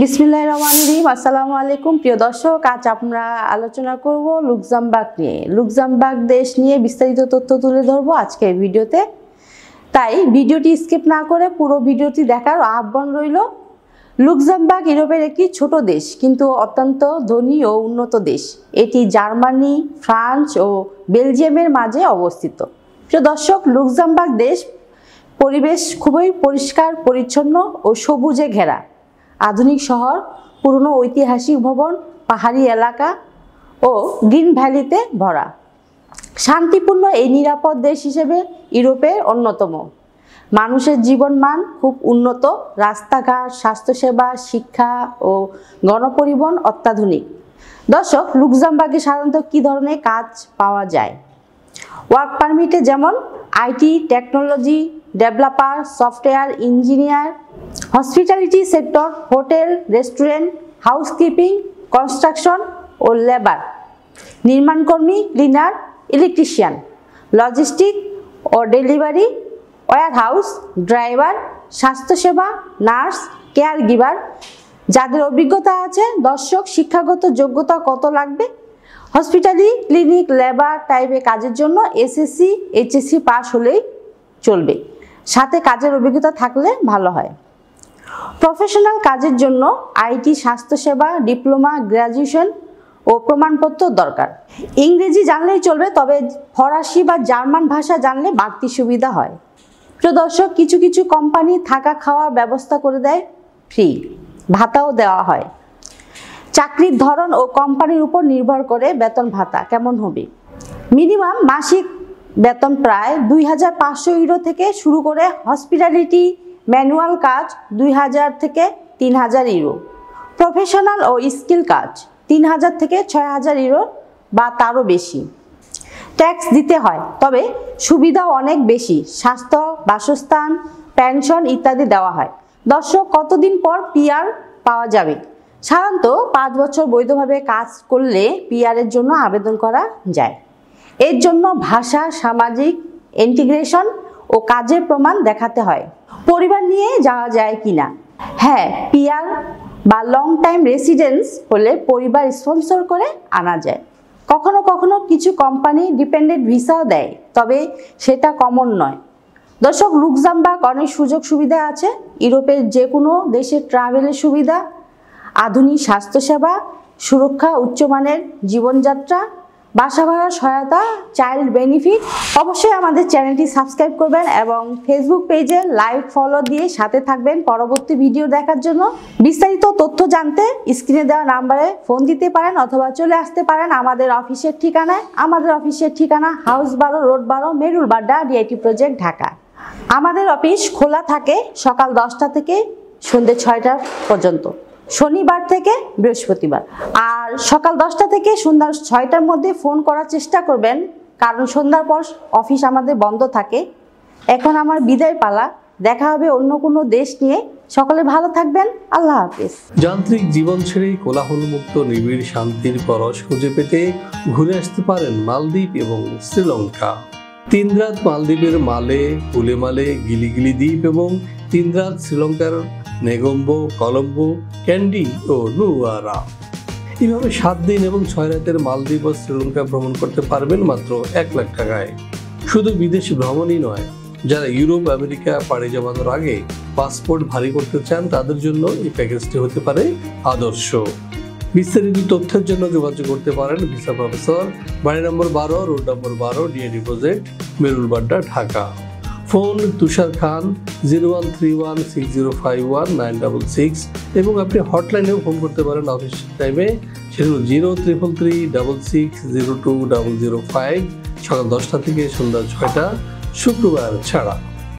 বিসমিল্লাহির রহমানির রহিম। আসসালামু আলাইকুম প্রিয় দর্শক, আজ আমরা আলোচনা করব লুক্সেমবার্গ নিয়ে। লুক্সেমবার্গ দেশ নিয়ে বিস্তারিত তথ্য তুলে ধরবো আজকের ভিডিওতে, তাই ভিডিওটি স্কিপ না করে পুরো ভিডিওটি দেখার আহ্বান রইল। লুক্সেমবার্গ ইউরোপের একটি ছোট দেশ, কিন্তু অত্যন্ত ধনী ও উন্নত দেশ। এটি জার্মানি, ফ্রান্স ও বেলজিয়ামের মাঝে অবস্থিত। প্রিয় দর্শক, লুক্সেমবার্গ দেশ পরিবেশ খুবই পরিষ্কার পরিচ্ছন্ন ও সবুজে ঘেরা। আধুনিক শহর, পুরনো ঐতিহাসিক ভবন, পাহাড়ি এলাকা ও গ্রিন ভ্যালিতে ভরা। শান্তিপূর্ণ এই নিরাপদ দেশ হিসেবে ইউরোপের অন্যতম। মানুষের জীবনমান খুব উন্নত, রাস্তাঘাট, স্বাস্থ্যসেবা, শিক্ষা ও গণপরিবহন অত্যাধুনিক। দর্শক, লুক্সেমবার্গে সাধারণত কী ধরনের কাজ পাওয়া যায়? ওয়ার্ক পারমিটে যেমন IT, technology, developer, software engineer, hospitality sector, hotel, restaurant, housekeeping, construction ও লেবার, নির্মাণকর্মী, ক্লিনার, ইলেকট্রিশিয়ান, লজিস্টিক ও ডেলিভারি, ওয়্যারহাউস, ড্রাইভার, স্বাস্থ্যসেবা, নার্স, কেয়ার গিভার। যাদের অভিজ্ঞতা আছে, দর্শক, শিক্ষাগত যোগ্যতা কত লাগবে? হসপিটালি, ক্লিনিক, লেবার টাইপের কাজের জন্য এসএসসি, এইচএসসি পাস হলেই চলবে, সাথে কাজের অভিজ্ঞতা থাকলে ভালো হয়। প্রফেশনাল কাজের জন্য আইটি, স্বাস্থ্যসেবা, ডিপ্লোমা, গ্র্যাজুয়েশন ও প্রমাণপত্র দরকার। ইংরেজি জানলেই চলবে, তবে ফরাসি বা জার্মান ভাষা জানলে বাড়তি সুবিধা হয়। প্রিয় দর্শক, কিছু কিছু কোম্পানি থাকা খাওয়ার ব্যবস্থা করে দেয়, ফ্রি ভাতাও দেওয়া হয়। চাকরির ধরন ও কোম্পানির উপর নির্ভর করে বেতন ভাতা কেমন হবে। মিনিমাম মাসিক বেতন প্রায় 2500 ইউরো থেকে শুরু করে হসপিটালিটি, ম্যানুয়াল কাজ 2000 থেকে 3000 ইউরো, প্রফেশনাল ও স্কিল কাজ 3000 থেকে 6000 ইউরো বা তারও বেশি। ট্যাক্স দিতে হয়, তবে সুবিধাও অনেক বেশি। স্বাস্থ্য, বাসস্থান, পেনশন ইত্যাদি দেওয়া হয়। দর্শক, কতদিন পর পিআর পাওয়া যাবে? সাধারণত 5 বছর বৈধভাবে কাজ করলে পিআরের জন্য আবেদন করা যায়। এর জন্য ভাষা, সামাজিক ইন্টিগ্রেশন ও কাজের প্রমাণ দেখাতে হয়। পরিবার নিয়ে যাওয়া যায় কিনা? হ্যাঁ, পিআর বা লং টাইম রেসিডেন্স হলে পরিবার স্পন্সর করে আনা যায়। কখনো কখনো কিছু কোম্পানি ডিপেন্ডেন্ট ভিসাও দেয়, তবে সেটা কমন নয়। দর্শক, লুক্সেমবার্গ অনেক সুযোগ সুবিধা আছে। ইউরোপের যে কোনো দেশে ট্রাভেলের সুবিধা, আধুনিক স্বাস্থ্যসেবা, সুরক্ষা, উচ্চমানের জীবনযাত্রা, বাসা ভাড়ার সহায়তা, চাইল্ড বেনিফিট। অবশ্যই আমাদের চ্যানেলটি সাবস্ক্রাইব করবেন এবং ফেসবুক পেজে লাইক, ফলো দিয়ে সাথে থাকবেন পরবর্তী ভিডিও দেখার জন্য। বিস্তারিত তথ্য জানতে স্ক্রিনে দেওয়া নাম্বারে ফোন দিতে পারেন অথবা চলে আসতে পারেন আমাদের অফিসের ঠিকানায়। আমাদের অফিসের ঠিকানা house 12, road 12, Merul Badda, DIT project, Dhaka. আমাদের অফিস খোলা থাকে সকাল 10টা থেকে সন্ধ্যে 6টা পর্যন্ত, শনিবার থেকে বৃহস্পতিবার। আর সকাল 10টা থেকে সন্ধ্যা 6টার মধ্যে ফোন করার চেষ্টা করবেন, কারণ সন্ধ্যার পর অফিস আমাদের বন্ধ থাকে। এখন আমার বিদায় পালা, দেখা হবে অন্য কোনো দেশ নিয়ে। সকলে ভালো থাকবেন, আল্লাহ হাফেজ। যান্ত্রিক জীবন ছেড়ে কোলাহলমুক্ত নিবিড় শান্তির পরশ খুঁজে পেতে ঘুরে আসতে পারেন মালদ্বীপ এবং শ্রীলঙ্কা। 3 রাত মালদ্বীপের মালে, উলেমালে, গিলিগিলি দ্বীপ এবং 3 রাত শ্রীলঙ্কার নেগম্বো, কলম্বো, ক্যান্ডি ও নুয়ারা। এইভাবে 7 দিন এবং 6 রাতের মালদ্বীপ ও শ্রীলঙ্কা ভ্রমণ করতে পারবেন মাত্র 1 লাখ টাকায়। শুধু বিদেশি ভ্রমণই নয়, যারা ইউরোপ, আমেরিকা পাড়ি জমানোর আগে পাসপোর্ট ভারী করতে চান, তাদের জন্য এই প্যাকেজটি হতে পারে আদর্শ। বিস্তারিত তথ্যের জন্য যোগাযোগ করতে পারেন ভিসা প্রফেসর, বাড়ি number 12, road number 12, DIT project, Merul Badda, Dhaka. Phone Tushar Khan 0131605196 এবং আপনি হটলাইনেও ফোন করতে পারেন অফিস টাইমে, সেটা হল 0333660205, সকাল 10টা থেকে সন্ধ্যা 6টা, শুক্রবার ছাড়া।